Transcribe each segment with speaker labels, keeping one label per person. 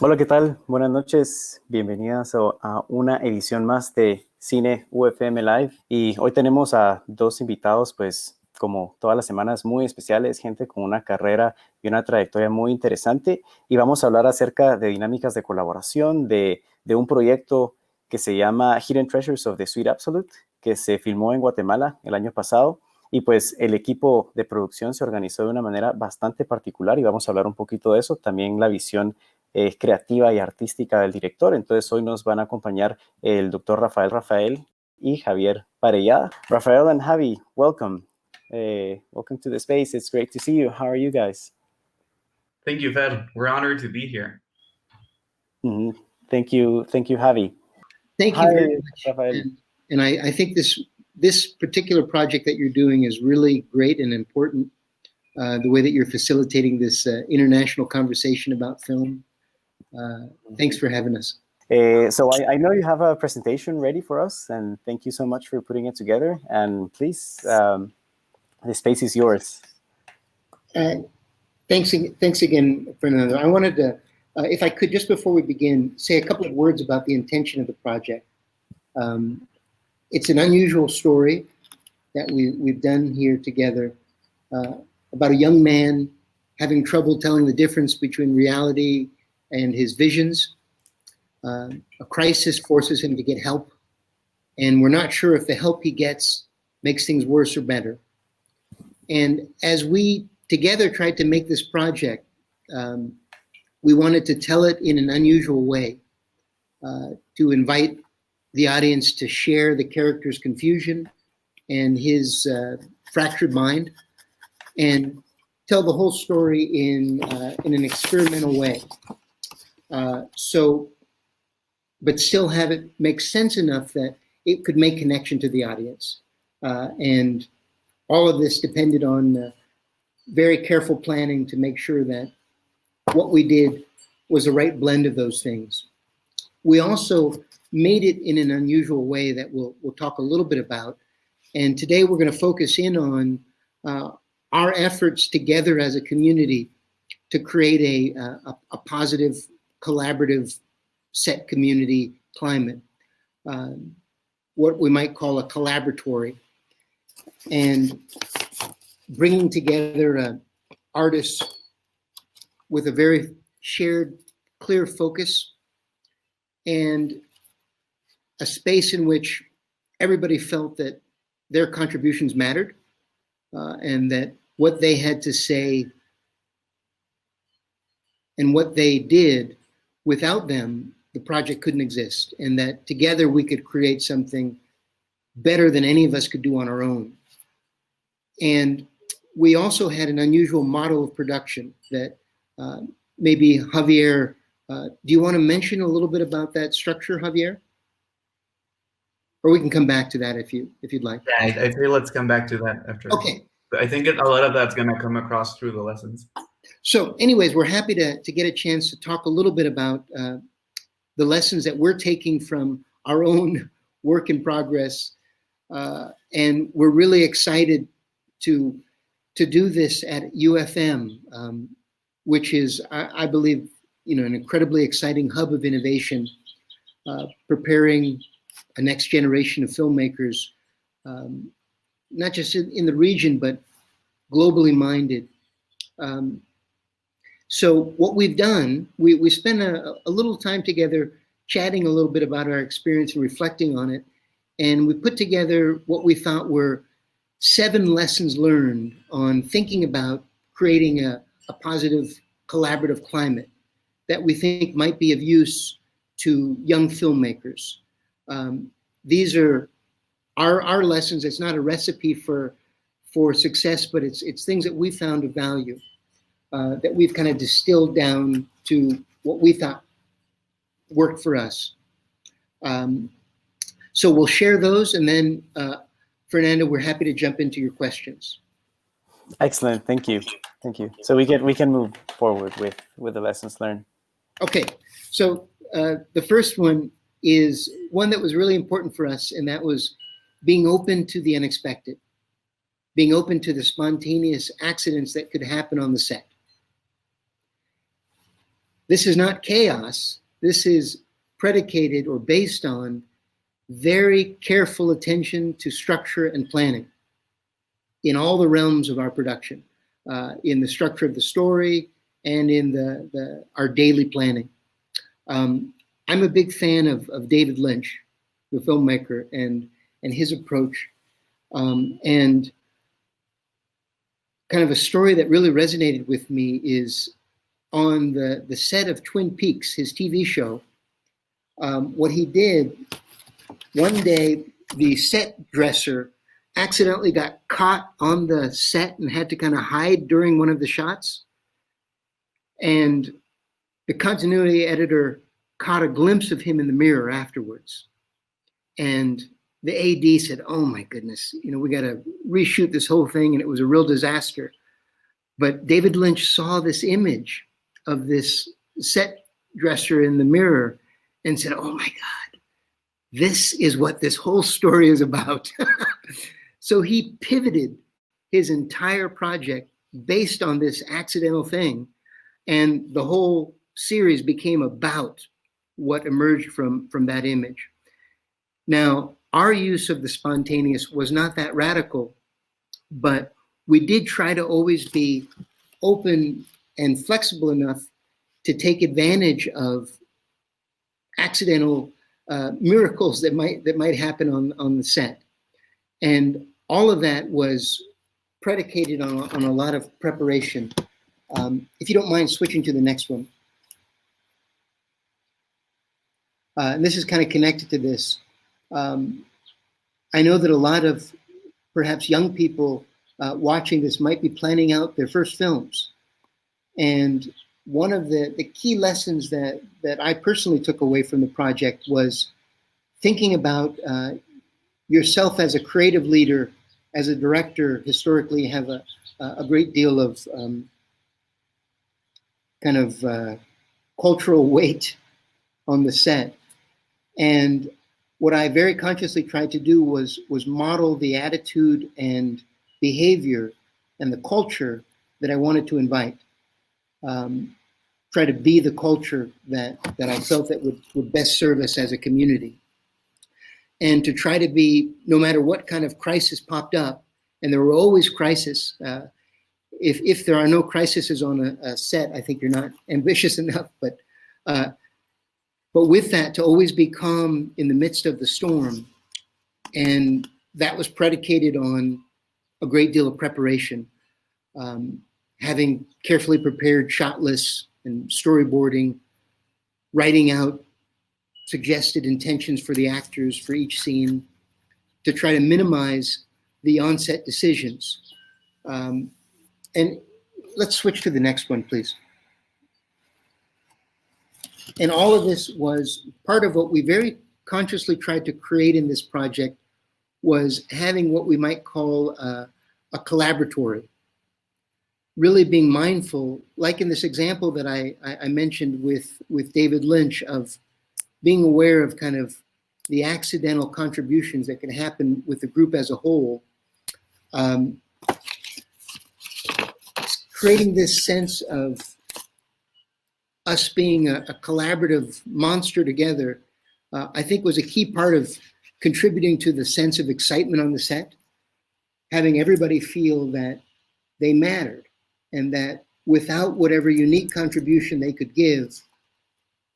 Speaker 1: Hola, ¿qué tal? Buenas noches. Bienvenidas a una edición más de Cine UFM Live. Y hoy tenemos a dos invitados, pues como todas las semanas, muy especiales, gente con una carrera y una trayectoria muy interesante. Y vamos a hablar acerca de dinámicas de colaboración, de un proyecto que se llama Hidden Treasures of the Sweet Absolute, que se filmó en Guatemala el año pasado. Y pues el equipo de producción se organizó de una manera bastante particular y vamos a hablar un poquito de eso. También la visión creativa y artística del director. Entonces hoy nos van a acompañar el doctor Raphael Raphael y Javier Parellada. Raphael and Javi, welcome. Welcome to the space. It's great to see you. How are you guys?
Speaker 2: Thank you, Fer. We're honored to be here.
Speaker 1: Mm-hmm. Thank you, Javi.
Speaker 3: Thank you very much.
Speaker 1: Raphael.
Speaker 3: And I think this particular project that you're doing is really great and important. The way that you're facilitating this international conversation about film. Thanks for having us.
Speaker 1: So I know you have a presentation ready for us, and thank you so much for putting it together. And please, the space is yours.
Speaker 3: Thanks again, Fernando. I wanted to, if I could, just before we begin, say a couple of words about the intention of the project. It's an unusual story that we've done here together about a young man having trouble telling the difference between reality and his visions. A crisis forces him to get help, and we're not sure if the help he gets makes things worse or better. And as we together tried to make this project, we wanted to tell it in an unusual way, to invite the audience to share the character's confusion and his fractured mind, and tell the whole story in an experimental way. But still have it make sense enough that it could make connection to the audience. And all of this depended on very careful planning to make sure that what we did was the right blend of those things. We also made it in an unusual way that we'll talk a little bit about. And today we're going to focus in on our efforts together as a community to create a positive, collaborative set community climate, what we might call a collaboratory, and bringing together artists with a very shared, clear focus and a space in which everybody felt that their contributions mattered, and that what they had to say and what they did, without them, the project couldn't exist, and that together we could create something better than any of us could do on our own. And we also had an unusual model of production that maybe Javier, do you want to mention a little bit about that structure, Javier? Or we can come back to that if you'd like.
Speaker 2: Yeah, I say let's come back to that after.
Speaker 3: Okay.
Speaker 2: I think a lot of that's going to come across through the lessons.
Speaker 3: So anyways, we're happy to get a chance to talk a little bit about the lessons that we're taking from our own work in progress. And we're really excited to do this at UFM, which is, I believe, an incredibly exciting hub of innovation, preparing a next generation of filmmakers, not just in the region, but globally minded. So what we've done, we spent a little time together chatting a little bit about our experience and reflecting on it. And we put together what we thought were 7 lessons learned on thinking about creating a positive collaborative climate that we think might be of use to young filmmakers. These are our lessons. It's not a recipe for success, but it's things that we found of value. That we've kind of distilled down to what we thought worked for us. So we'll share those, and then Fernando, we're happy to jump into your questions.
Speaker 1: Excellent, thank you. So we can move forward with the lessons learned.
Speaker 3: Okay, so the first one is one that was really important for us, and that was being open to the unexpected, being open to the spontaneous accidents that could happen on the set. this is not chaos. This is predicated or based on very careful attention to structure and planning in all the realms of our production, in the structure of the story and in our daily planning. I'm a big fan of David Lynch, the filmmaker, and his approach. And kind of a story that really resonated with me is on the set of Twin Peaks, his TV show. What he did, one day, the set dresser accidentally got caught on the set and had to kind of hide during one of the shots. And the continuity editor caught a glimpse of him in the mirror afterwards. And the AD said, oh my goodness, we got to reshoot this whole thing. And it was a real disaster. But David Lynch saw this image of this set dresser in the mirror and said, oh my God, this is what this whole story is about. So he pivoted his entire project based on this accidental thing. And the whole series became about what emerged from that image. Now, our use of the spontaneous was not that radical, but we did try to always be open and flexible enough to take advantage of accidental miracles that might happen on the set. And all of that was predicated on a lot of preparation. If you don't mind switching to the next one. And this is kind of connected to this. I know that a lot of perhaps young people watching this might be planning out their first films. And one of the key lessons that I personally took away from the project was thinking about yourself as a creative leader, as a director. Historically, have a great deal of kind of cultural weight on the set. And what I very consciously tried to do was model the attitude and behavior and the culture that I wanted to invite. Try to be the culture that I felt that would best serve us as a community. And to try to be, no matter what kind of crisis popped up, and there were always crises. If there are no crises on a set, I think you're not ambitious enough. But with that, to always be calm in the midst of the storm, and that was predicated on a great deal of preparation, having carefully prepared shot lists and storyboarding, writing out suggested intentions for the actors for each scene to try to minimize the on-set decisions. And let's switch to the next one, please. And all of this was part of what we very consciously tried to create in this project, was having what we might call a collaboratory. Really being mindful, like in this example that I mentioned with David Lynch, of being aware of kind of the accidental contributions that can happen with the group as a whole. Creating this sense of us being a collaborative monster together, I think was a key part of contributing to the sense of excitement on the set, having everybody feel that they mattered and that without whatever unique contribution they could give,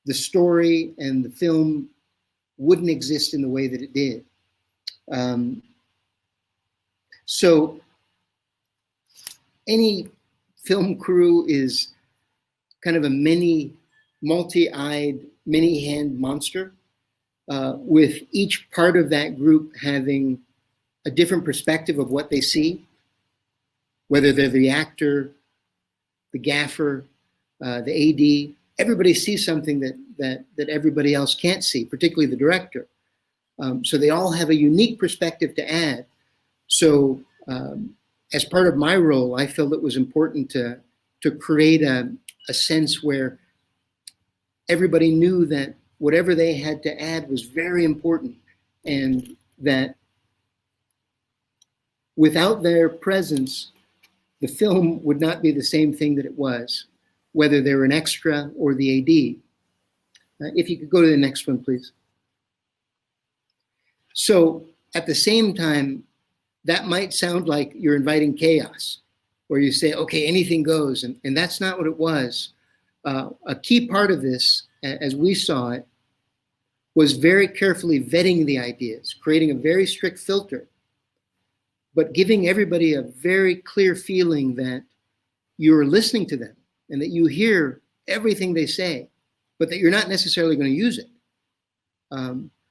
Speaker 3: the story and the film wouldn't exist in the way that it did. So any film crew is kind of a mini, multi-eyed, many-hand monster, with each part of that group having a different perspective of what they see, whether they're the actor, the gaffer, the AD. Everybody sees something that everybody else can't see, particularly the director. So they all have a unique perspective to add. So as part of my role, I felt it was important to create a sense where everybody knew that whatever they had to add was very important, and that without their presence, the film would not be the same thing that it was. whether they're an extra or the AD. If you could go to the next one, please. So at the same time, that might sound like you're inviting chaos, where you say, okay, anything goes, and that's not what it was. A key part of this, as we saw it, was very carefully vetting the ideas, creating a very strict filter, but giving everybody a very clear feeling that you're listening to them and that you hear everything they say, but that you're not necessarily going to use it.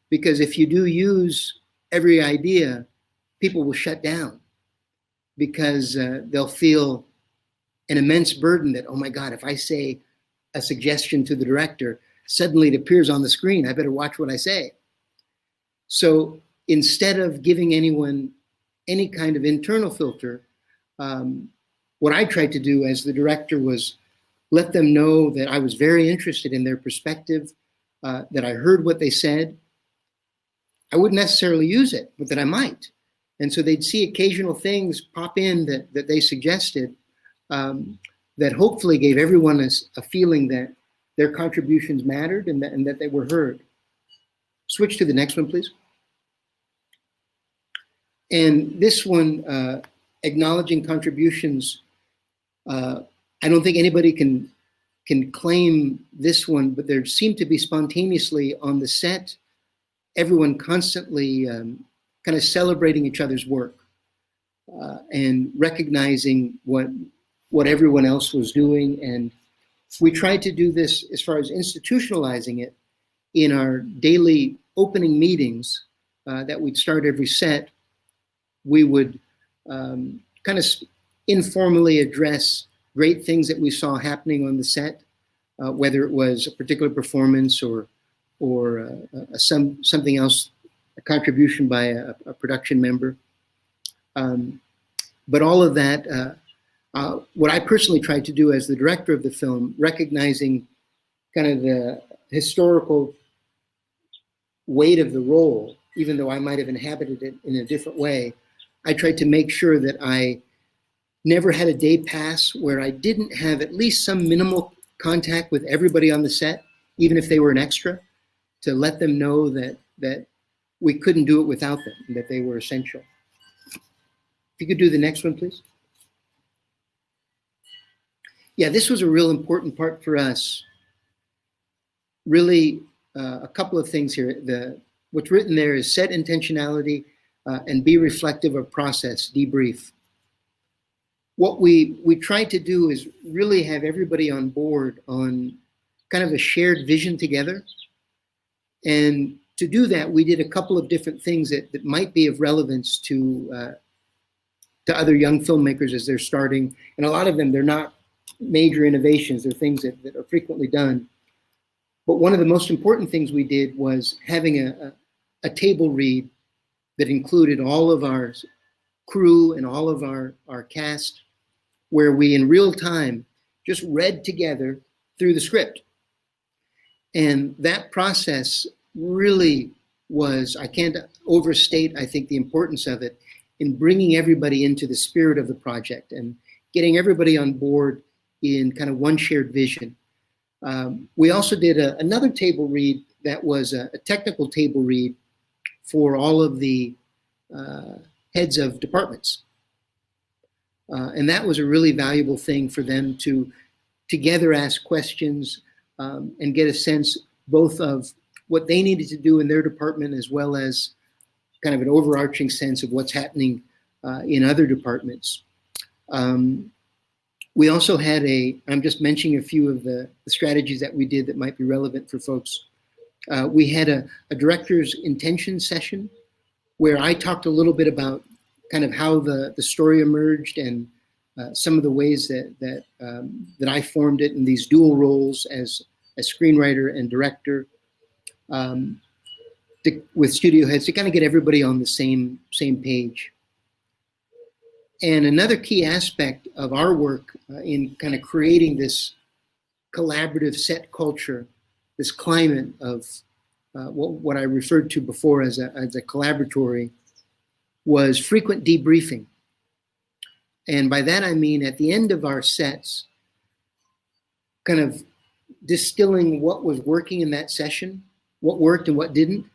Speaker 3: Because if you do use every idea, people will shut down because they'll feel an immense burden that, oh my God, if I say a suggestion to the director, suddenly it appears on the screen. I better watch what I say. So instead of giving anyone any kind of internal filter, what I tried to do as the director was let them know that I was very interested in their perspective, that I heard what they said. I wouldn't necessarily use it, but that I might. And so they'd see occasional things pop in that they suggested, that hopefully gave everyone a feeling that their contributions mattered and that they were heard. Switch to the next one, please. And this one, acknowledging contributions, I don't think anybody can claim this one, but there seemed to be spontaneously on the set, everyone constantly kind of celebrating each other's work and recognizing what everyone else was doing. And we tried to do this as far as institutionalizing it in our daily opening meetings that we'd start every set. We would kind of informally address great things that we saw happening on the set, whether it was a particular performance or something else, a contribution by a production member. But all of that, what I personally tried to do as the director of the film, recognizing kind of the historical weight of the role, even though I might have inhabited it in a different way, I tried to make sure that I never had a day pass where I didn't have at least some minimal contact with everybody on the set, even if they were an extra, to let them know that we couldn't do it without them, and that they were essential. If you could do the next one, please. Yeah, this was a real important part for us. Really, a couple of things here. What's written there is set intentionality and be reflective of process, debrief. What we tried to do is really have everybody on board on kind of a shared vision together. And to do that, we did a couple of different things that might be of relevance to other young filmmakers as they're starting. And a lot of them, they're not major innovations. They're things that are frequently done. But one of the most important things we did was having a table read that included all of our crew and all of our cast, where we in real time just read together through the script. And that process really was, I can't overstate, I think, the importance of it in bringing everybody into the spirit of the project and getting everybody on board in kind of one shared vision. We also did another table read that was a technical table read for all of the heads of departments. And that was a really valuable thing for them to together ask questions and get a sense both of what they needed to do in their department, as well as kind of an overarching sense of what's happening in other departments. We also had I'm just mentioning a few of the strategies that we did that might be relevant for folks. We had a director's intention session where I talked a little bit about kind of how the story emerged and some of the ways that I formed it in these dual roles as a screenwriter and director with studio heads to kind of get everybody on the same page. And another key aspect of our work in kind of creating this collaborative set culture, this climate of what I referred to before as a collaboratory, was frequent debriefing. And by that I mean at the end of our sets, kind of distilling what was working in that session, what worked and what didn't.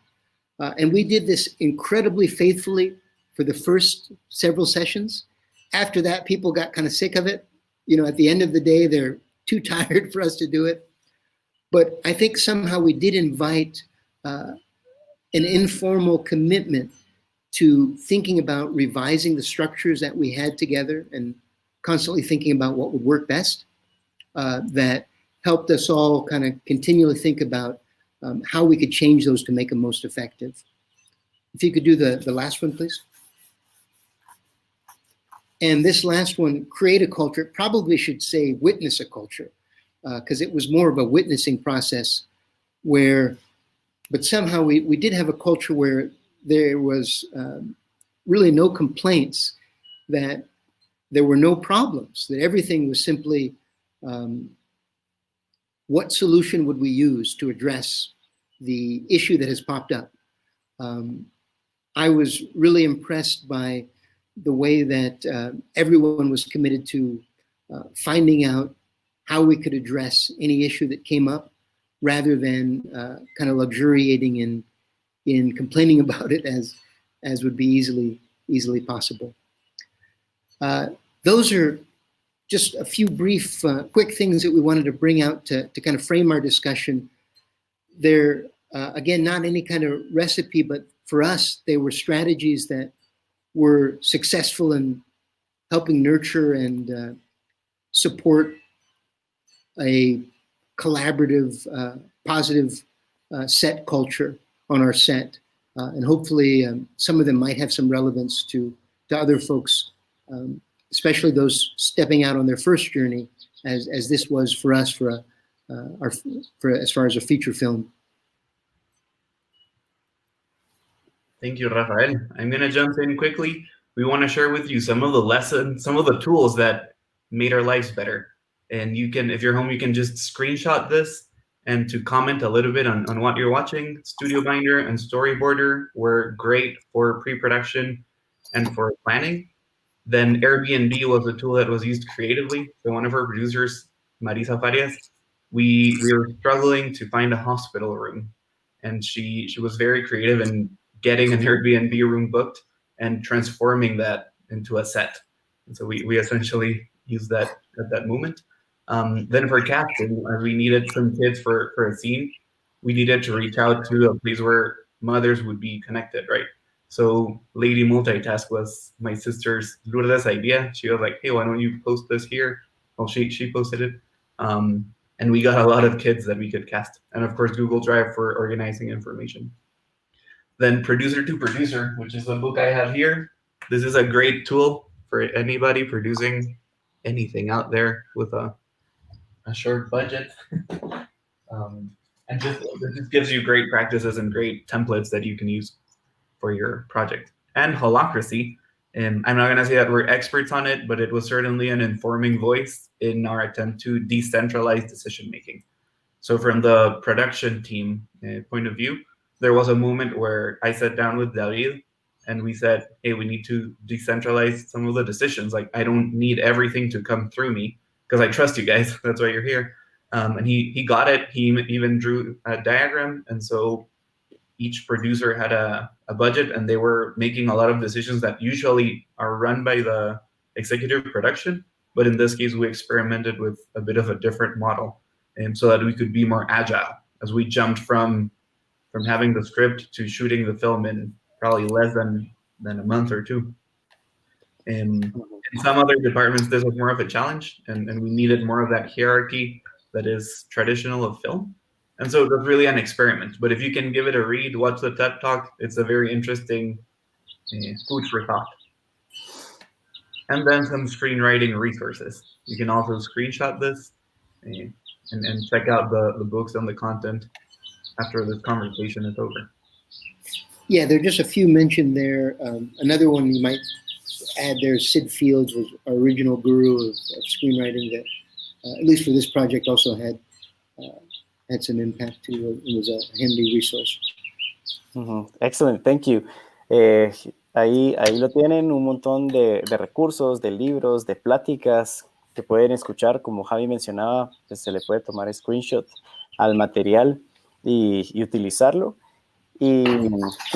Speaker 3: And we did this incredibly faithfully for the first several sessions. After that, people got kind of sick of it. You know, at the end of the day, they're too tired for us to do it. But I think somehow we did invite an informal commitment to thinking about revising the structures that we had together and constantly thinking about what would work best. That helped us all kind of continually think about how we could change those to make them most effective. If you could do the last one, please. And this last one, create a culture, probably should say witness a culture, because it was more of a witnessing process where, but somehow we did have a culture where there was really no complaints, that there were no problems, that everything was simply what solution would we use to address the issue that has popped up. I was really impressed by the way that everyone was committed to finding out how we could address any issue that came up, rather than kind of luxuriating in complaining about it as would be easily possible. Those are just a few brief, quick things that we wanted to bring out to kind of frame our discussion. They're, again, not any kind of recipe, but for us, they were strategies that were successful in helping nurture and support a collaborative, positive set culture on our set. And hopefully some of them might have some relevance to other folks, especially those stepping out on their first journey, as this was for us for as far as a feature film.
Speaker 2: Thank you, Raphael. I'm going to jump in quickly. We want to share with you some of the lessons, some of the tools that made our lives better. And you can, if you're home, you can just screenshot this and to comment a little bit on what you're watching. Studio Binder and Storyboarder were great for pre-production and for planning. Then Airbnb was a tool that was used creatively. So one of our producers, Marisa Farias, we were struggling to find a hospital room. And she was very creative in getting an Airbnb room booked and transforming that into a set. And so we essentially used that at that moment. Then for casting, we needed some kids for a scene. We needed to reach out to a place where mothers would be connected, right? So Lady Multitask was my sister's Lourdes idea. She was like, hey, why don't you post this here? Well, she posted it. And we got a lot of kids that we could cast. And of course, Google Drive for organizing information. Then Producer to Producer, which is the book I have here. This is a great tool for anybody producing anything out there with a short budget. And just gives you great practices and great templates that you can use for your project. And Holacracy, and I'm not going to say that we're experts on it, but it was certainly an informing voice in our attempt to decentralize decision making. So from the production team point of view, there was a moment where I sat down with David and we said, hey, we need to decentralize some of the decisions. Like, I don't need everything to come through me because I trust you guys. That's why you're here. And he got it. He even drew a diagram. And so each producer had a budget, and they were making a lot of decisions that usually are run by the executive production. But in this case, we experimented with a bit of a different model, and so that we could be more agile as we jumped from having the script to shooting the film in probably less than a month or two. In some other departments, this was more of a challenge, and we needed more of that hierarchy that is traditional of film. And so it was really an experiment. But if you can give it a read, watch the TED Talk, it's a very interesting food for thought. And then some screenwriting resources. You can also screenshot this and check out the books and the content after this conversation is over.
Speaker 3: Yeah, there are just a few mentioned there. Another one you might add there, Sid Fields was our original guru of screenwriting that, at least for this project, also had some impact too. It was a handy resource.
Speaker 1: Excellent, thank you. Ahí lo tienen, un montón de recursos, de libros, de pláticas que pueden escuchar, como Javi mencionaba, pues se le puede tomar screenshot al material y utilizarlo. Y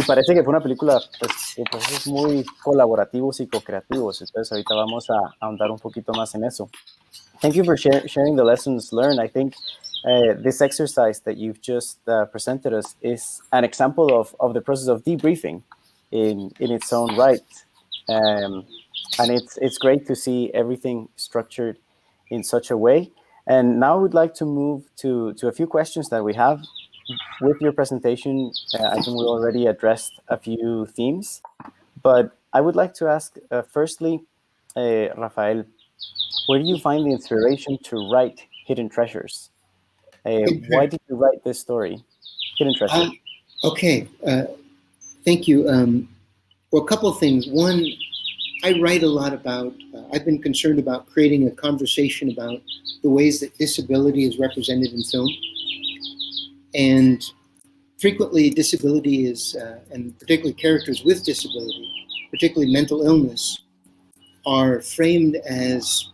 Speaker 1: parece que fue una película pues, de procesos muy colaborativos y co-creativos. Entonces ahorita vamos a ahondar un poquito más en eso. Thank you for sharing the lessons learned. I think this exercise that you've just presented us is an example of the process of debriefing in its own right. And it's great to see everything structured in such a way. And now I would like to move to a few questions that we have. With your presentation, I think we already addressed a few themes, but I would like to ask, firstly, Raphael, where do you find the inspiration to write Hidden Treasures? Why did you write this story, Hidden Treasures?
Speaker 3: Okay, thank you. Well, a couple of things. One, I write a lot about, I've been concerned about creating a conversation about the ways that disability is represented in film. And frequently disability is, and particularly characters with disability, particularly mental illness, are framed as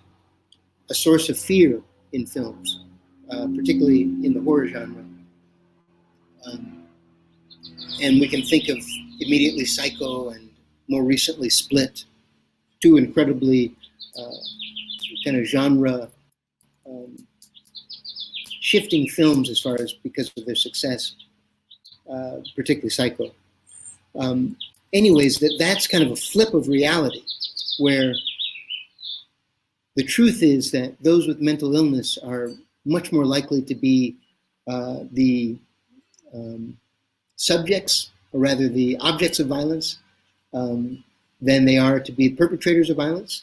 Speaker 3: a source of fear in films, particularly in the horror genre. And we can think of immediately Psycho and more recently Split, two incredibly kind of genre shifting films as far as because of their success, particularly Psycho. Anyways, that's kind of a flip of reality where the truth is that those with mental illness are much more likely to be the subjects, or rather the objects of violence, than they are to be perpetrators of violence.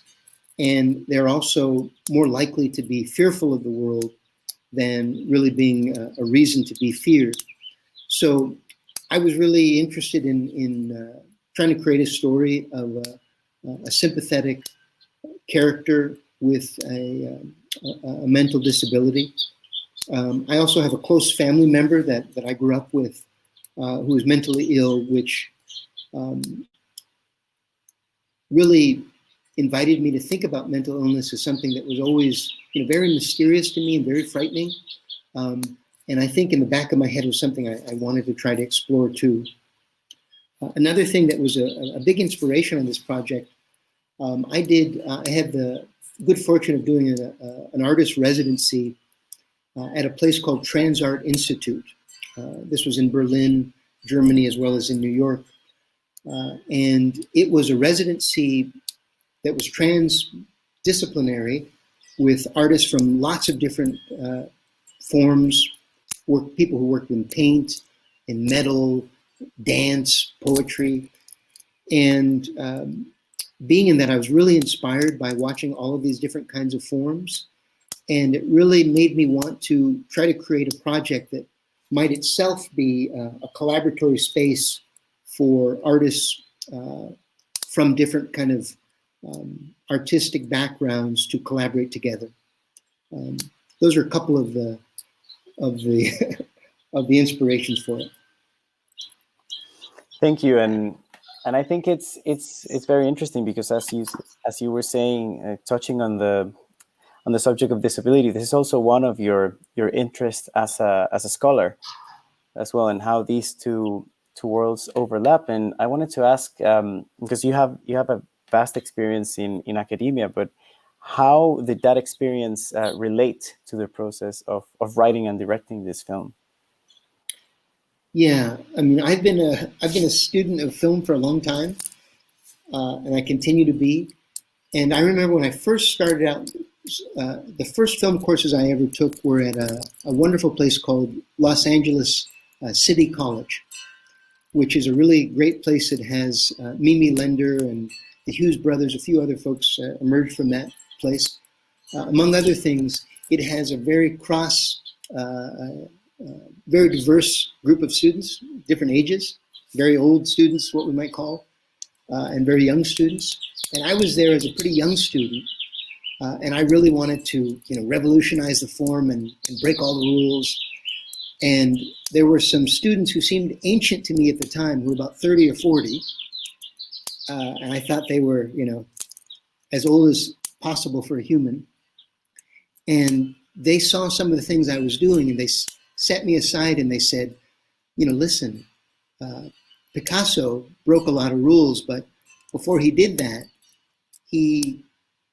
Speaker 3: And they're also more likely to be fearful of the world than really being a reason to be feared. So I was really interested in trying to create a story of a sympathetic character with a mental disability. I also have a close family member that I grew up with who is mentally ill, which really invited me to think about mental illness as something that was always, very mysterious to me and very frightening. And I think in the back of my head was something I wanted to try to explore too. Another thing that was a big inspiration on this project, I had the good fortune of doing an artist residency at a place called Trans Art Institute. This was in Berlin, Germany, as well as in New York. And it was a residency that was transdisciplinary with artists from lots of different forms, people who worked in paint, in metal, dance, poetry. And being in that, I was really inspired by watching all of these different kinds of forms. And it really made me want to try to create a project that might itself be a collaboratory space for artists from different kind of artistic backgrounds to collaborate together. Those are a couple of the of the inspirations for it.
Speaker 1: Thank you, and I think it's very interesting because as you were saying, touching on the subject of disability, this is also one of your interests as a scholar as well, and how these two worlds overlap. And I wanted to ask, because you have a vast experience in academia, but how did that experience relate to the process of writing and directing this film?
Speaker 3: Yeah, I mean, I've been a student of film for a long time, and I continue to be. And I remember when I first started out, the first film courses I ever took were at a wonderful place called Los Angeles City College, which is a really great place that has Mimi Lender and the Hughes brothers, a few other folks emerged from that place. Among other things, it has a very very diverse group of students, different ages, very old students, what we might call, and very young students. And I was there as a pretty young student, and I really wanted to, revolutionize the form and break all the rules. And there were some students who seemed ancient to me at the time, who were about 30 or 40, and I thought they were, as old as possible for a human. And they saw some of the things I was doing, and they set me aside and they said, listen, Picasso broke a lot of rules, but before he did that, he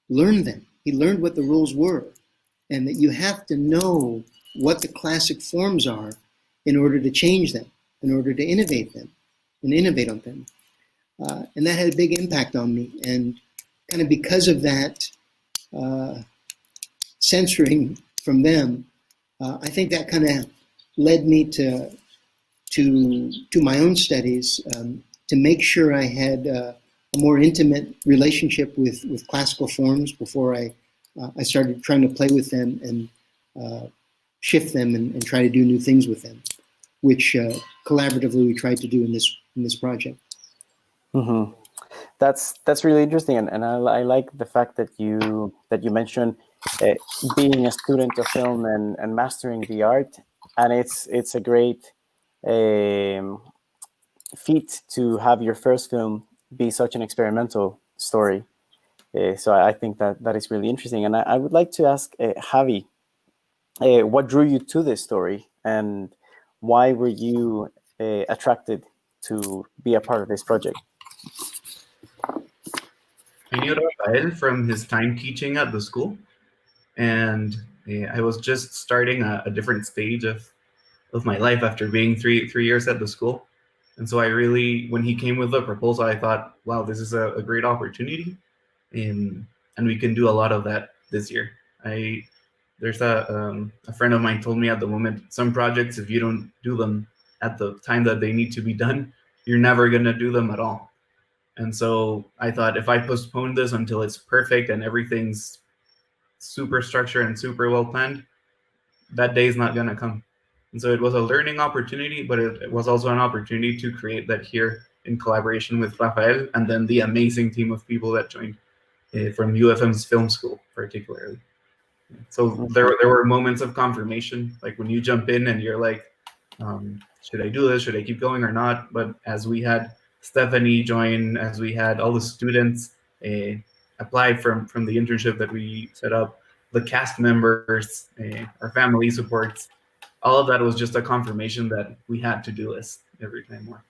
Speaker 3: learned them. He learned what the rules were, and that you have to know what the classic forms are in order to change them, in order to innovate them, and innovate on them. And that had a big impact on me. And kind of because of that censoring from them, I think that kind of led me to my own studies, to make sure I had a more intimate relationship with classical forms before I started trying to play with them and shift them and try to do new things with them, which collaboratively we tried to do in this project.
Speaker 1: Mm-hmm. That's really interesting, and I like the fact that you mentioned being a student of film and mastering the art, and it's a great feat to have your first film be such an experimental story. So I think that is really interesting, and I would like to ask Javi, what drew you to this story, and why were you attracted to be a part of this project?
Speaker 2: I knew Raphael from his time teaching at the school, and I was just starting a different stage of my life after being three years at the school. And so I really, when he came with the proposal, I thought, wow, this is a great opportunity, and we can do a lot of that this year. There's a friend of mine told me at the moment, some projects, if you don't do them at the time that they need to be done, you're never gonna do them at all. And so I thought, if I postpone this until it's perfect and everything's super structured and super well planned, that day is not going to come. And so it was a learning opportunity, but it was also an opportunity to create that here in collaboration with Raphael and then the amazing team of people that joined from UFM's film school, particularly. So there were moments of confirmation, like when you jump in and you're like, should I do this? Should I keep going or not? But as we had Stephanie join, as we had all the students apply from the internship that we set up, the cast members, our family supports, all of that was just a confirmation that we had to do this every time more.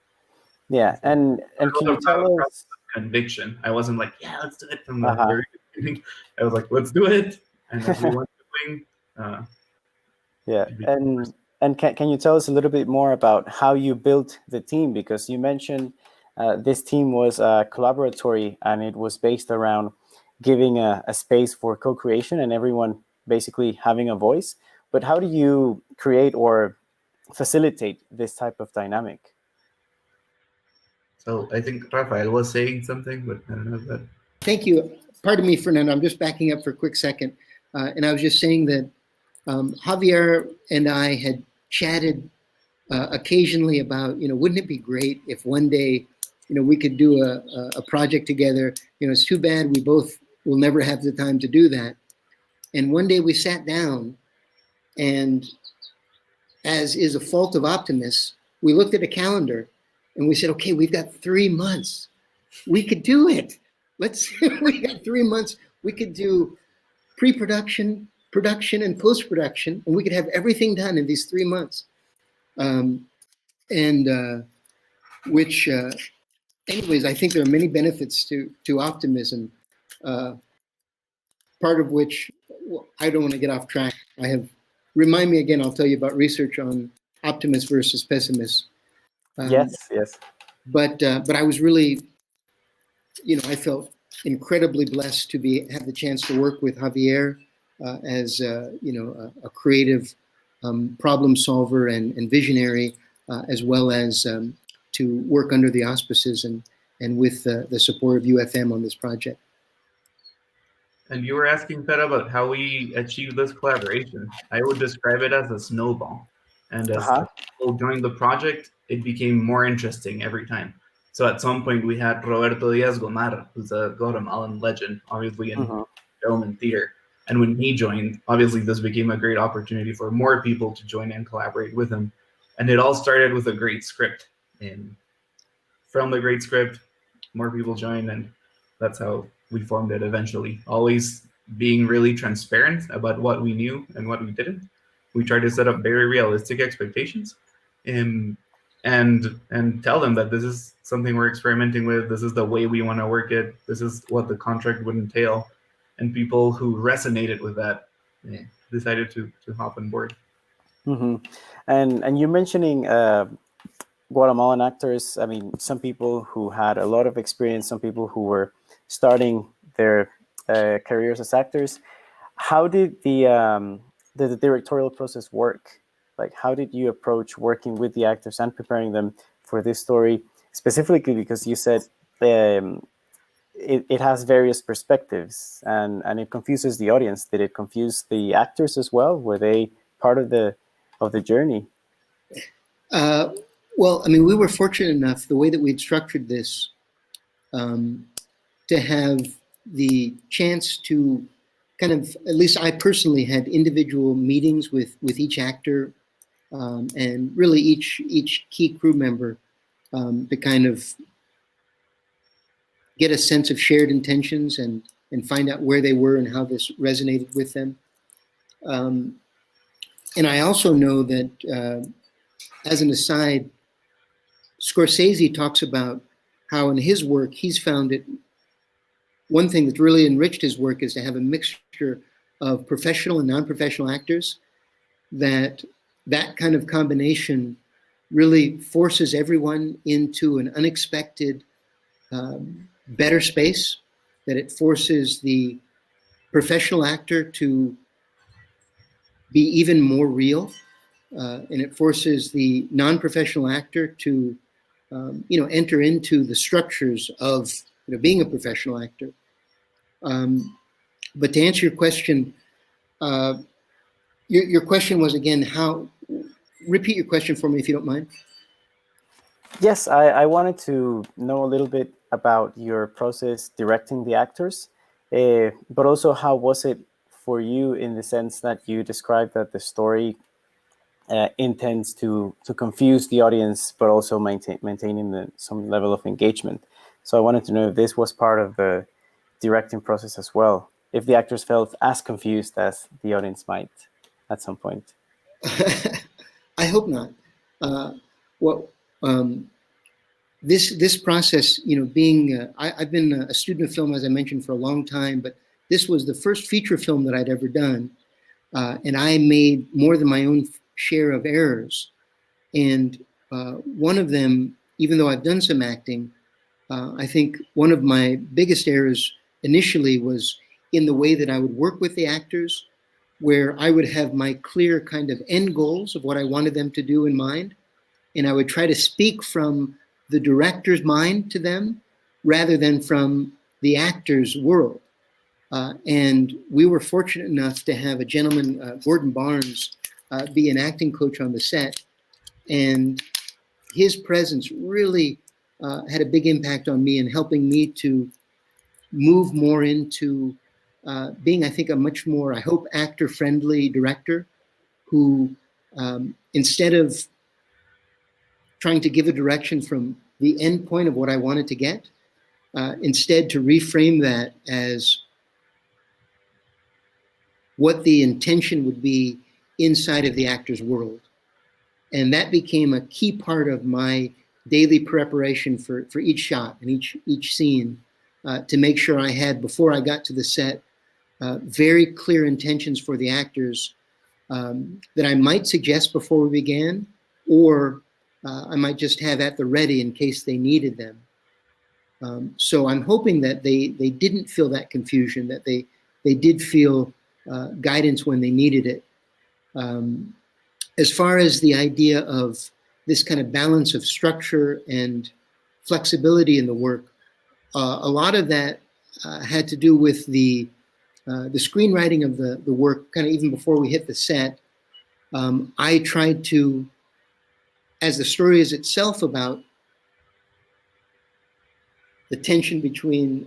Speaker 1: Yeah, and can you tell us?
Speaker 2: Conviction. I wasn't like, yeah, let's do it from the very beginning. I was like, let's do it, and as we went doing.
Speaker 1: Yeah, and can you tell us a little bit more about how you built the team? Because you mentioned this team was collaboratory, and it was based around giving a space for co-creation and everyone basically having a voice. But how do you create or facilitate this type of dynamic?
Speaker 2: So I think Raphael was saying something, but I don't know that.
Speaker 3: Thank you. Pardon me, Fernando. I'm just backing up for a quick second. And I was just saying that Javier and I had chatted occasionally about, wouldn't it be great if one day, we could do a project together? It's too bad we both will never have the time to do that. And one day we sat down, and as is a fault of optimists, we looked at a calendar and we said, okay, we've got 3 months. We could do it. We got 3 months. We could do pre-production, production, and post-production, and we could have everything done in these 3 months. Anyways, I think there are many benefits to optimism, part of which, I don't want to get off track. Remind me again, I'll tell you about research on optimists versus pessimists.
Speaker 1: Yes.
Speaker 3: But I was really, I felt incredibly blessed to have the chance to work with Javier as a creative problem solver and visionary, as well as to work under the auspices and with the support of UFM on this project.
Speaker 2: And you were asking, Pet, about how we achieved this collaboration. I would describe it as a snowball. And as people joined the project, it became more interesting every time. So at some point we had Roberto Diaz-Gomar, who's a Guatemalan legend, obviously in film and theater. And when he joined, obviously this became a great opportunity for more people to join and collaborate with him. And it all started with a great script. And from the great script, more people joined, and that's how we formed it eventually. Always being really transparent about what we knew and what we didn't. We tried to set up very realistic expectations, and tell them that this is something we're experimenting with. This is the way we want to work it. This is what the contract would entail. And people who resonated with that decided to hop on board.
Speaker 1: Mm-hmm. And you're mentioning Guatemalan actors. I mean, some people who had a lot of experience, some people who were starting their careers as actors. How did the directorial process work? Like, how did you approach working with the actors and preparing them for this story, specifically because you said it has various perspectives and it confuses the audience. Did it confuse the actors as well? Were they part of the journey?
Speaker 3: Well, I mean, we were fortunate enough, the way that we'd structured this, to have the chance to kind of, at least I personally had individual meetings with each actor, and really each key crew member, to kind of get a sense of shared intentions and find out where they were and how this resonated with them. And I also know that, as an aside, Scorsese talks about how in his work, he's found it, one thing that's really enriched his work is to have a mixture of professional and non-professional actors, that kind of combination really forces everyone into an unexpected, better space, that it forces the professional actor to be even more real, and it forces the non-professional actor to enter into the structures of being a professional actor. But to answer your question, your question was again, repeat your question for me if you don't mind.
Speaker 1: Yes, I wanted to know a little bit about your process directing the actors, but also how was it for you in the sense that you described that the story intends to confuse the audience, but also maintaining some level of engagement. So I wanted to know if this was part of the directing process as well, if the actors felt as confused as the audience might at some point.
Speaker 3: I hope not. This process, being I've been a student of film, as I mentioned, for a long time, but this was the first feature film that I'd ever done, and I made more than my own share of errors. And one of them, even though I've done some acting, I think one of my biggest errors initially was in the way that I would work with the actors, where I would have my clear kind of end goals of what I wanted them to do in mind, and I would try to speak from the director's mind to them rather than from the actor's world. And we were fortunate enough to have a gentleman, Gordon Barnes, be an acting coach on the set, and his presence really had a big impact on me in helping me to move more into being, I think, a much more, I hope, actor-friendly director who, instead of trying to give a direction from the end point of what I wanted to get, instead to reframe that as what the intention would be inside of the actor's world. And that became a key part of my daily preparation for each shot and each scene, to make sure I had, before I got to the set, very clear intentions for the actors, that I might suggest before we began, or I might just have at the ready in case they needed them. So I'm hoping that they didn't feel that confusion, that they did feel guidance when they needed it. As far as the idea of this kind of balance of structure and flexibility in the work, a lot of that had to do with the screenwriting of the work, kind of even before we hit the set. I tried to, as the story is itself about the tension between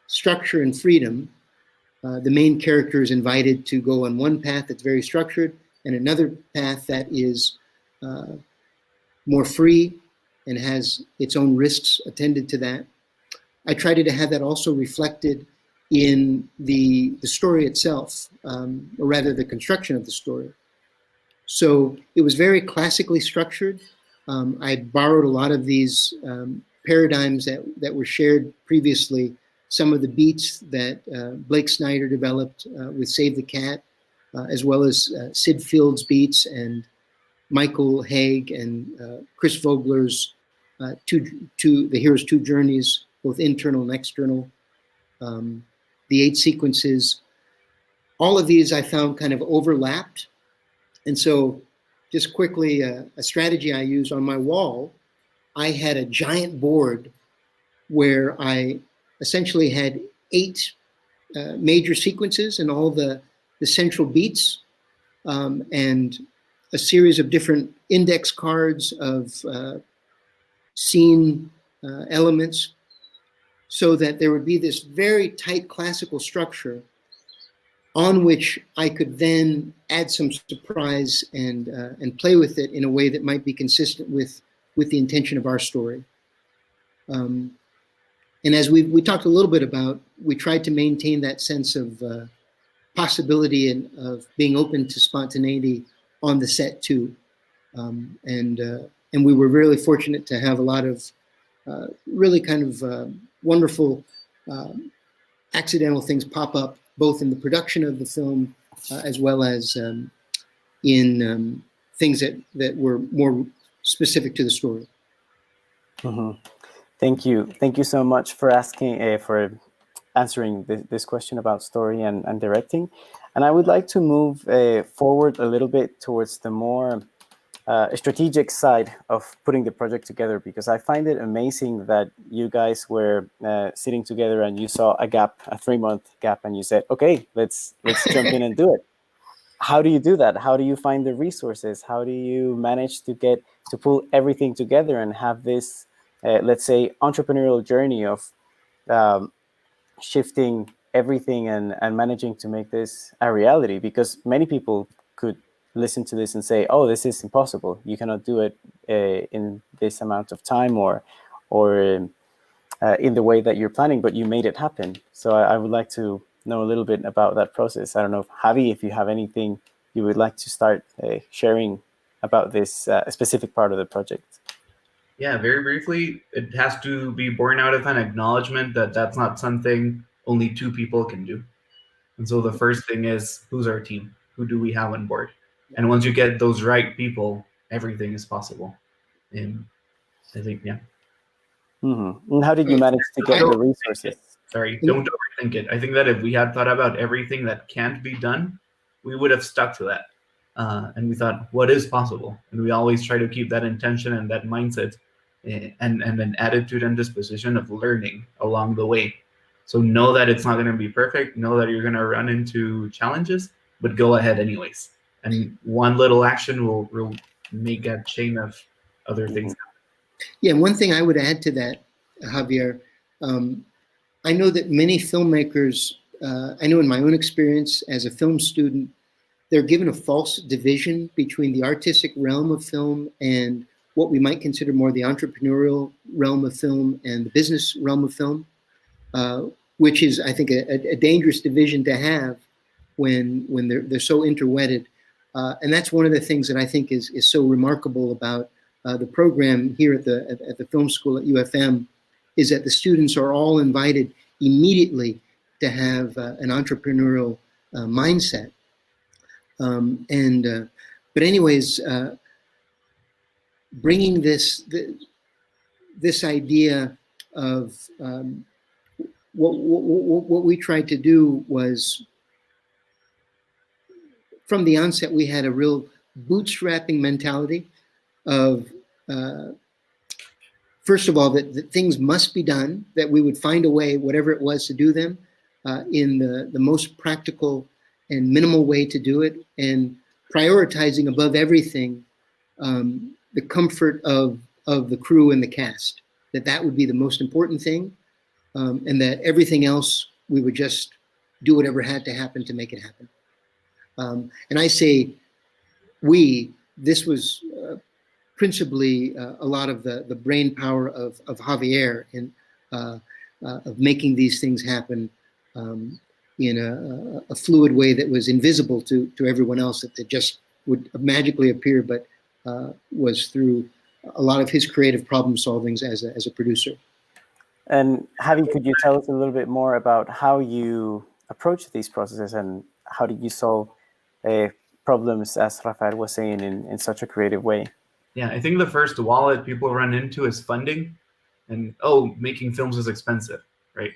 Speaker 3: structure and freedom, the main character is invited to go on one path that's very structured and another path that is more free and has its own risks attended to that. I tried to have that also reflected in the story itself, or rather the construction of the story. So it was very classically structured. I borrowed a lot of these paradigms that were shared previously, some of the beats that Blake Snyder developed with Save the Cat, as well as Sid Field's beats and Michael Haig and Chris Vogler's The Hero's Two Journeys, both internal and external, the 8 sequences. All of these I found kind of overlapped. And so just quickly, a strategy I used on my wall, I had a giant board where I essentially had 8 major sequences and all the central beats, and a series of different index cards of scene elements, so that there would be this very tight classical structure on which I could then add some surprise and play with it in a way that might be consistent with the intention of our story. And as we talked a little bit about, we tried to maintain that sense of possibility and of being open to spontaneity on the set too. And we were really fortunate to have a lot of really kind of wonderful accidental things pop up, both in the production of the film as well as in things that were more specific to the story.
Speaker 1: Mm-hmm. Thank you so much for answering this question about story and directing. And I would like to move forward a little bit towards the more strategic side of putting the project together, because I find it amazing that you guys were sitting together and you saw a gap, a 3-month gap, and you said, okay, let's jump in and do it. How do you do that? How do you find the resources? How do you manage to pull everything together and have this, let's say, entrepreneurial journey of shifting everything and managing to make this a reality? Because many people could listen to this and say, oh, this is impossible. You cannot do it in this amount of time or in the way that you're planning, but you made it happen. So I would like to know a little bit about that process. I don't know, Javi, if you have anything you would like to start sharing about this specific part of the project.
Speaker 2: Yeah, very briefly, it has to be born out of an acknowledgement that that's not something only 2 people can do. And so the first thing is, who's our team? Who do we have on board? And once you get those right people, everything is possible. And I think, yeah.
Speaker 1: Mm-hmm. And how did you manage to get the resources?
Speaker 2: Sorry, don't overthink it. I think that if we had thought about everything that can't be done, we would have stuck to that. And we thought, what is possible? And we always try to keep that intention and that mindset and an attitude and disposition of learning along the way. So know that it's not going to be perfect. Know that you're going to run into challenges, but go ahead anyways. And one little action will make a chain of other things.
Speaker 3: Yeah, one thing I would add to that, Javier, I know that many filmmakers, I know in my own experience as a film student, they're given a false division between the artistic realm of film and what we might consider more the entrepreneurial realm of film and the business realm of film, which is, I think, a dangerous division to have when they're so interwedded. And that's one of the things that I think is so remarkable about the program here at the film school at UFM, is that the students are all invited immediately to have an entrepreneurial mindset. But anyways, bringing this idea of what we tried to do was, from the onset, we had a real bootstrapping mentality of, first of all, that things must be done, that we would find a way, whatever it was, to do them in the most practical and minimal way to do it, and prioritizing above everything the comfort of the crew and the cast, that would be the most important thing, and that everything else, we would just do whatever had to happen to make it happen. And I say this was principally a lot of the brain power of Javier in of making these things happen in a fluid way that was invisible to everyone else, that just would magically appear, but was through a lot of his creative problem solvings as a producer.
Speaker 1: And Javi, could you tell us a little bit more about how you approach these processes and how did you solve problems, as Rafael was saying, in such a creative way?
Speaker 2: Yeah, I think the first wall that people run into is funding, and making films is expensive, right?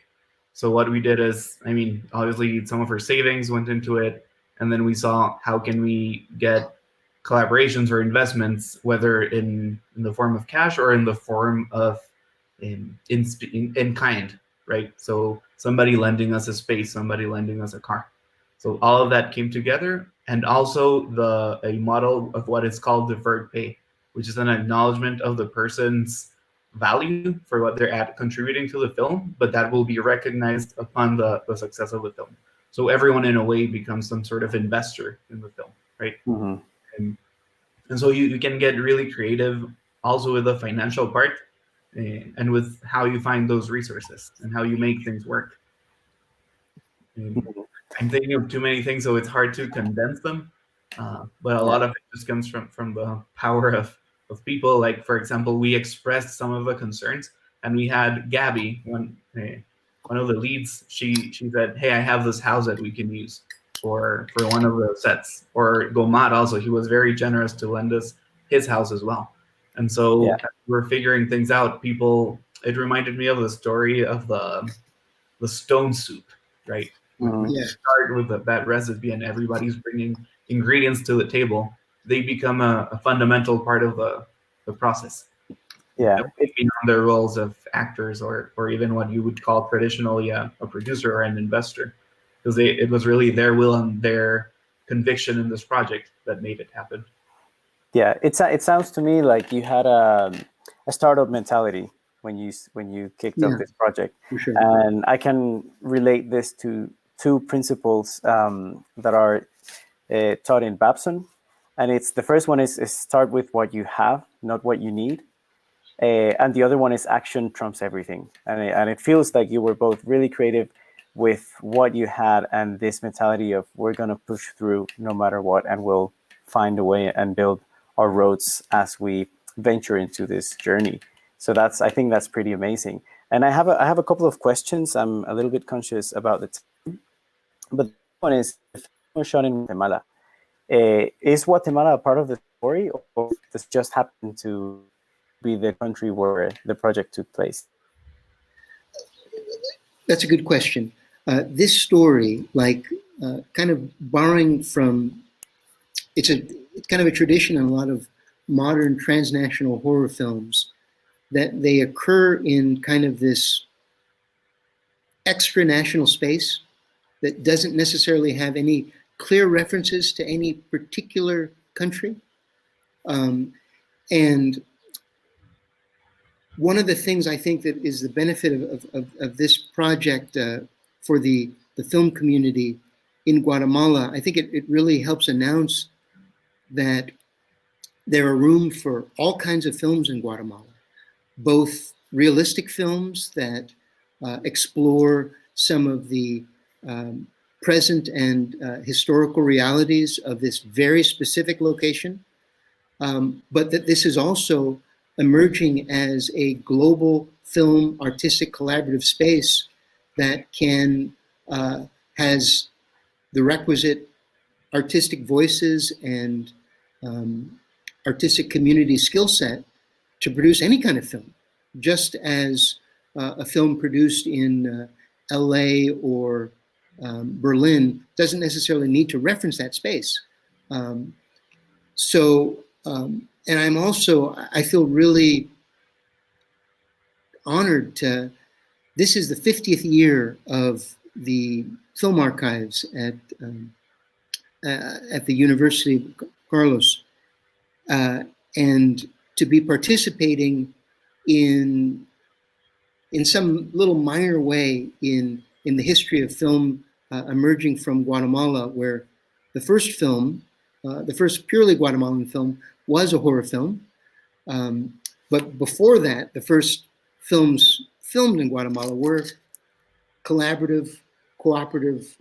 Speaker 2: So what we did is, I mean, obviously some of our savings went into it, and then we saw how can we get collaborations or investments, whether in the form of cash or in the form of in kind, right? So somebody lending us a space, somebody lending us a car. So all of that came together, and also a model of what is called deferred pay, which is an acknowledgement of the person's value for what they're contributing to the film, but that will be recognized upon the success of the film. So everyone in a way becomes some sort of investor in the film, right? And so you can get really creative also with the financial part, and with how you find those resources and how you make things work. I'm thinking of too many things, so it's hard to condense them. But a lot of it just comes from the power of people. Like, for example, we expressed some of the concerns, and we had Gabby, one of the leads. She said, "Hey, I have this house that we can use for one of the sets." Or Gomad also, he was very generous to lend us his house as well. And so as we're figuring things out, it reminded me of the story of the stone soup, right? When you start with that recipe and everybody's bringing ingredients to the table, they become a fundamental part of the process.
Speaker 1: Yeah.
Speaker 2: Beyond their roles of actors or even what you would call traditionally a producer or an investor, because it was really their will and their conviction in this project that made it happen.
Speaker 1: Yeah, it sounds to me like you had a startup mentality when you kicked off this project.
Speaker 3: For sure.
Speaker 1: And I can relate this to two principles that are taught in Babson. And the first one is start with what you have, not what you need. And the other one is action trumps everything. And it feels like you were both really creative with what you had and this mentality of we're going to push through no matter what, and we'll find a way and build our roads as we venture into this journey. So I think that's pretty amazing. And I have a couple of questions. I'm a little bit conscious about the time, but the one is, the film was shot in Guatemala. Is Guatemala a part of the story, or does it just happen to be the country where the project took place?
Speaker 3: That's a good question. This story, kind of borrowing from, it's kind of a tradition in a lot of modern transnational horror films, that they occur in kind of this extra national space that doesn't necessarily have any clear references to any particular country. And one of the things I think that is the benefit of this project for the film community in Guatemala, I think it really helps announce that there are room for all kinds of films in Guatemala, both realistic films that explore some of the present and historical realities of this very specific location, but that this is also emerging as a global film artistic collaborative space that has the requisite artistic voices and artistic community skill set to produce any kind of film, just as a film produced in LA or Berlin doesn't necessarily need to reference that space. And I'm also, I feel really honored this is the 50th year of the film archives at the University of Carlos, and to be participating in some little minor way in the history of film emerging from Guatemala, where the first film, the first purely Guatemalan film, was a horror film. But before that, the first films filmed in Guatemala were collaborative, cooperative,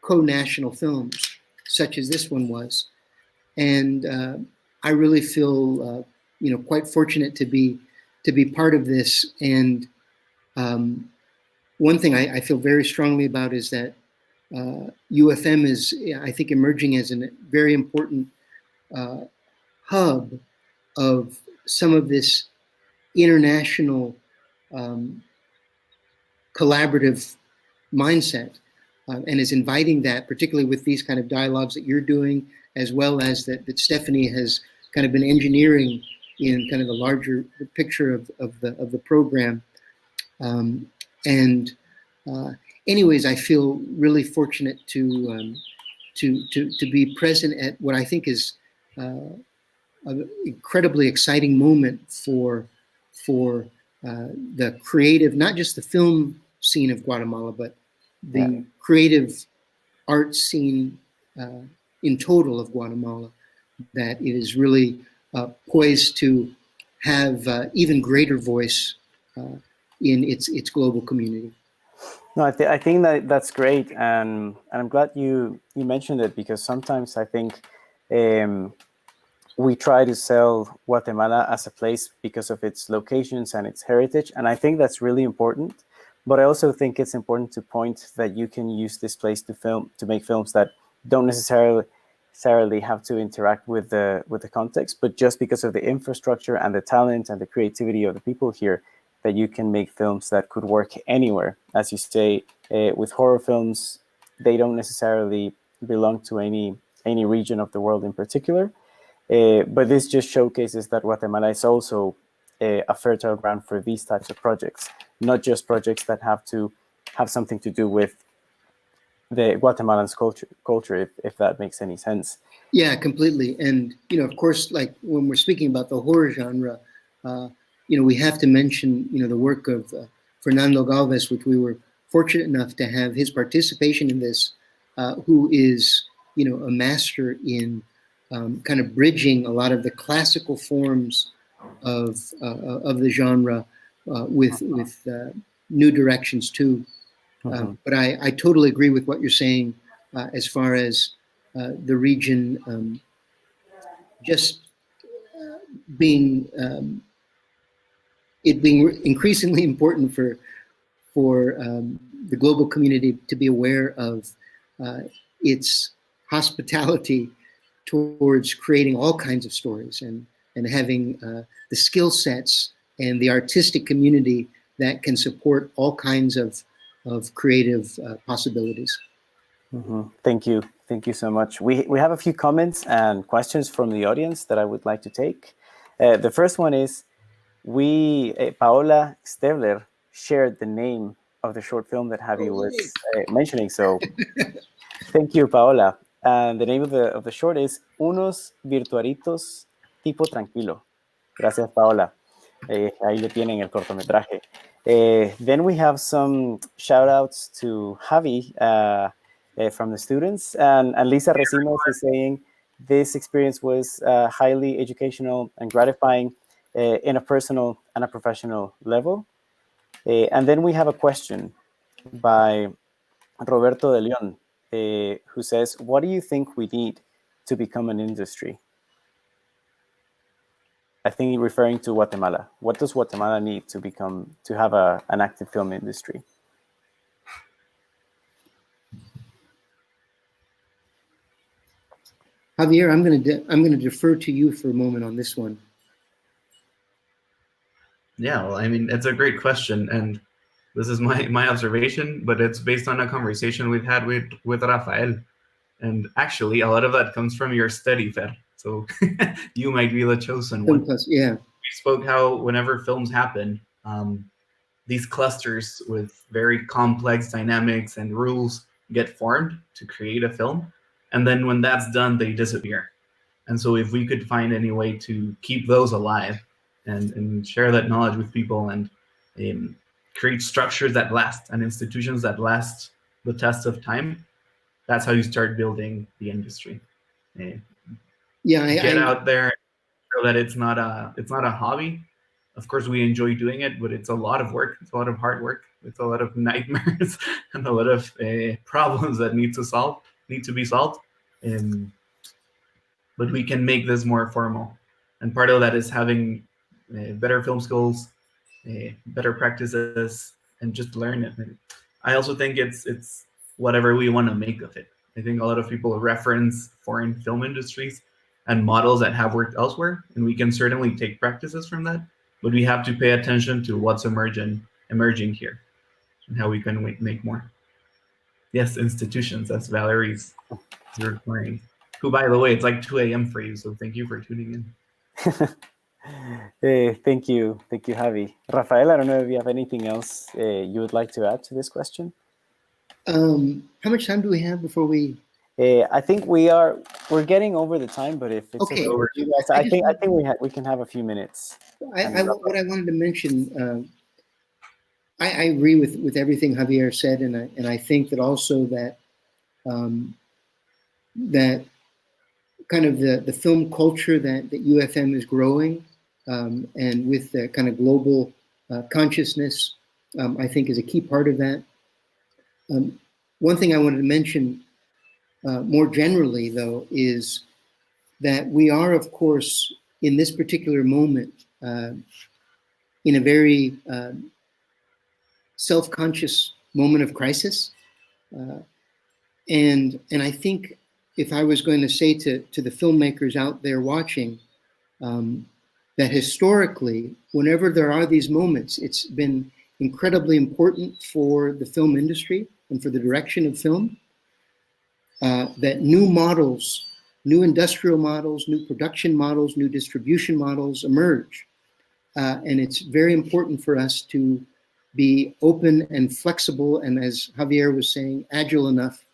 Speaker 3: co-national films, such as this one was. And I really feel, quite fortunate to be part of this. And one thing I feel very strongly about is that UFM is, I think, emerging as a very important hub of some of this international collaborative mindset, and is inviting that, particularly with these kind of dialogues that you're doing, as well as that Stephanie has kind of been engineering in kind of the larger picture of the program. Anyways, I feel really fortunate to be present at what I think is an incredibly exciting moment for the creative, not just the film scene of Guatemala, but the creative art scene in total of Guatemala, that it is really poised to have even greater voice in its global community.
Speaker 1: No, I think that's great, and I'm glad you mentioned it, because sometimes I think we try to sell Guatemala as a place because of its locations and its heritage, and I think that's really important. But I also think it's important to point that you can use this place to make films that don't necessarily have to interact with the context, but just because of the infrastructure and the talent and the creativity of the people here, that you can make films that could work anywhere. As you say, with horror films, they don't necessarily belong to any region of the world in particular. But this just showcases that Guatemala is also a fertile ground for these types of projects, not just projects that have to have something to do with the Guatemalans' culture, if that makes any sense.
Speaker 3: Yeah, completely. And, of course, like when we're speaking about the horror genre, we have to mention, the work of Fernando Galvez, which we were fortunate enough to have his participation in this, who is, a master in kind of bridging a lot of the classical forms of the genre with new directions too. But I totally agree with what you're saying as far as the region just being increasingly important for the global community to be aware of its hospitality towards creating all kinds of stories, and having the skill sets and the artistic community that can support all kinds of creative possibilities.
Speaker 1: Thank you so much. We have a few comments and questions from the audience that I would like to take. The first one is, Paola Stevler shared the name of the short film that Javi was mentioning. So thank you, Paola. And the name of the short is Unos Virtuaritos Tipo Tranquilo. Gracias, Paola. Ahí le tienen el cortometraje. Then we have some shout outs to Javi from the students. And Lisa Recinos is saying this experience was highly educational and gratifying in a personal and a professional level. And then we have a question by Roberto de Leon, who says, what do you think we need to become an industry? I think referring to Guatemala. What does Guatemala need to have an active film industry?
Speaker 3: Javier, I'm going to defer to you for a moment on this one.
Speaker 2: Yeah, well, I mean, it's a great question, and this is my observation, but it's based on a conversation we've had with Raphael. And actually, a lot of that comes from your study, Fer. So you might be the chosen one.
Speaker 3: Yeah.
Speaker 2: We spoke how whenever films happen, these clusters with very complex dynamics and rules get formed to create a film. And then when that's done, they disappear. And so if we could find any way to keep those alive and share that knowledge with people, and create structures that last and institutions that last the test of time, that's how you start building the industry. Get out there, so that it's not a hobby. Of course, we enjoy doing it, but it's a lot of work. It's a lot of hard work. with a lot of nightmares and a lot of problems that need to be solved. But we can make this more formal, and part of that is having better film skills, better practices, and just learn it. I also think it's whatever we want to make of it. I think a lot of people reference foreign film industries and models that have worked elsewhere, and we can certainly take practices from that, but we have to pay attention to what's emerging here and how we can make more. Yes, institutions, that's Valerie's referring. Who, by the way, it's like 2 a.m. for you, so thank you for tuning in.
Speaker 1: Thank you, Javi. Raphael, I don't know if you have anything else you would like to add to this question.
Speaker 3: How much time do we have before we?
Speaker 1: I think we're getting over the time, but if it's
Speaker 3: okay,
Speaker 1: over, I think we can have a few minutes.
Speaker 3: What I wanted to mention, I agree with everything Javier said, and I think that also that that kind of the film culture that UFM is growing, and with the kind of global consciousness, I think is a key part of that. One thing I wanted to mention more generally, though, is that we are, of course, in this particular moment, in a very self-conscious moment of crisis. And I think if I was going to say to the filmmakers out there watching, that historically, whenever there are these moments, it's been incredibly important for the film industry and for the direction of film, that new models, new industrial models, new production models, new distribution models emerge. And it's very important for us to be open and flexible, and as Javier was saying, agile enough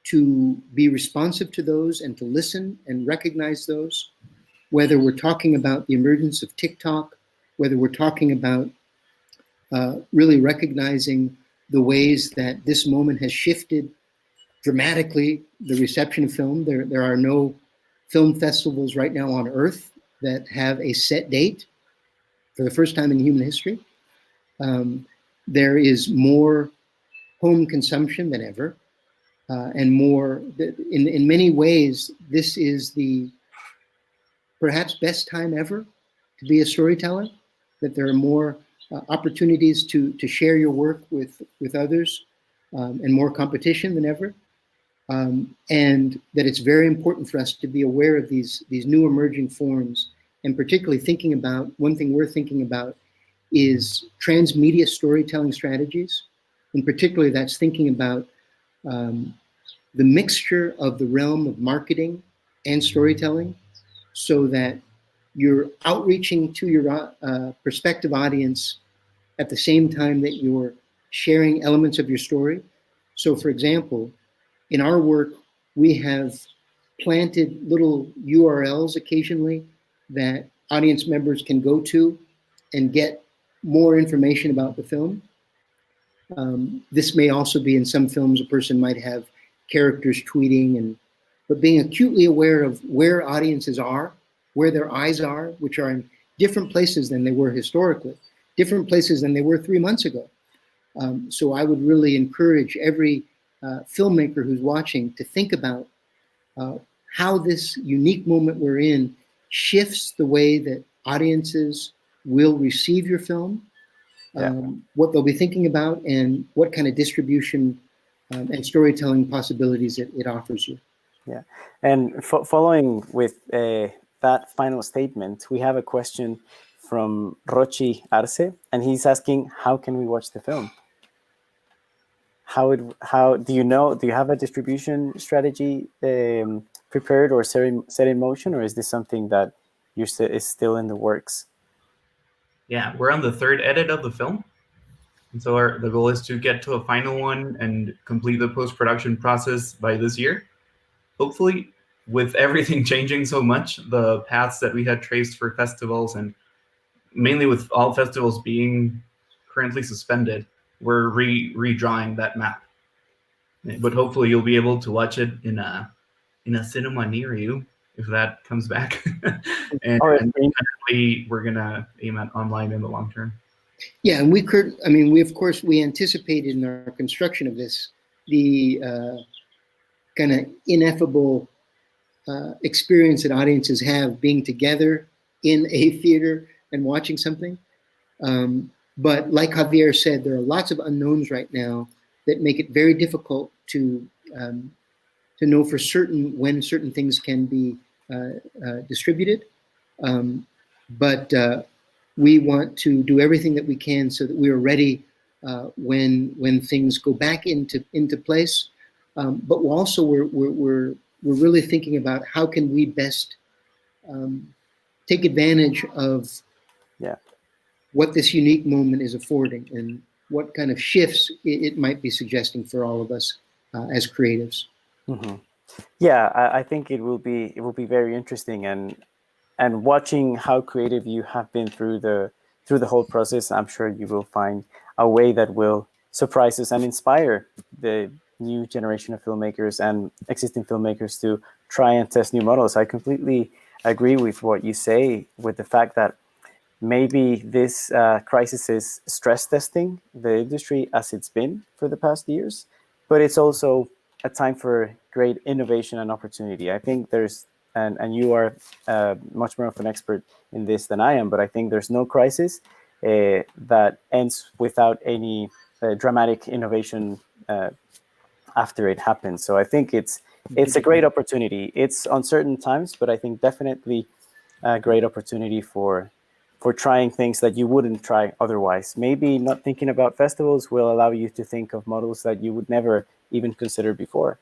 Speaker 3: to be responsive to those and to listen and recognize those, whether we're talking about the emergence of TikTok, whether we're talking about really recognizing the ways that this moment has shifted dramatically the reception of film. There are no film festivals right now on Earth that have a set date for the first time in human history. There is more home consumption than ever, and more, in many ways, this is the perhaps best time ever to be a storyteller, that there are more opportunities to share your work with others, and more competition than ever. And that it's very important for us to be aware of these new emerging forms, and particularly thinking about, one thing we're thinking about is transmedia storytelling strategies. And particularly that's thinking about the mixture of the realm of marketing and storytelling, so that you're outreaching to your prospective audience at the same time that you're sharing elements of your story. So for example, in our work, we have planted little URLs occasionally that audience members can go to and get more information about the film. This may also be in some films, a person might have characters tweeting, but being acutely aware of where audiences are, where their eyes are, which are in different places than they were historically, different places than they were 3 months ago. So I would really encourage every filmmaker who's watching to think about how this unique moment we're in shifts the way that audiences will receive your film, what they'll be thinking about, and what kind of distribution and storytelling possibilities it offers you.
Speaker 1: Yeah, and following with that final statement, we have a question from Rochi Arce, and he's asking, how can we watch the film? How do you have a distribution strategy prepared or set in motion, or is this something that is still in the works?
Speaker 2: Yeah, we're on the 3rd edit of the film. And so the goal is to get to a final one and complete the post-production process by this year. Hopefully, with everything changing so much, the paths that we had traced for festivals, and mainly with all festivals being currently suspended, we're redrawing that map. But hopefully you'll be able to watch it in a cinema near you, if that comes back. and definitely we're gonna aim at online in the long term.
Speaker 3: Yeah, and we of course we anticipated in our construction of this the kind of ineffable experience that audiences have being together in a theater and watching something. But like Javier said, there are lots of unknowns right now that make it very difficult to know for certain when certain things can be distributed. But we want to do everything that we can so that we are ready when things go back into place. But we're really thinking about how can we best take advantage of what this unique moment is affording and what kind of shifts it might be suggesting for all of us as creatives.
Speaker 1: Mm-hmm. Yeah, I think it will be very interesting, and watching how creative you have been through the whole process, I'm sure you will find a way that will surprise us and inspire the new generation of filmmakers and existing filmmakers to try and test new models. I completely agree with what you say, with the fact that maybe this crisis is stress testing the industry as it's been for the past years, but it's also a time for great innovation and opportunity. I think there's, and you are much more of an expert in this than I am, but I think there's no crisis that ends without any dramatic innovation after it happens. So I think it's a great opportunity. It's uncertain times, but I think definitely a great opportunity for trying things that you wouldn't try otherwise. Maybe not thinking about festivals will allow you to think of models that you would never even consider before.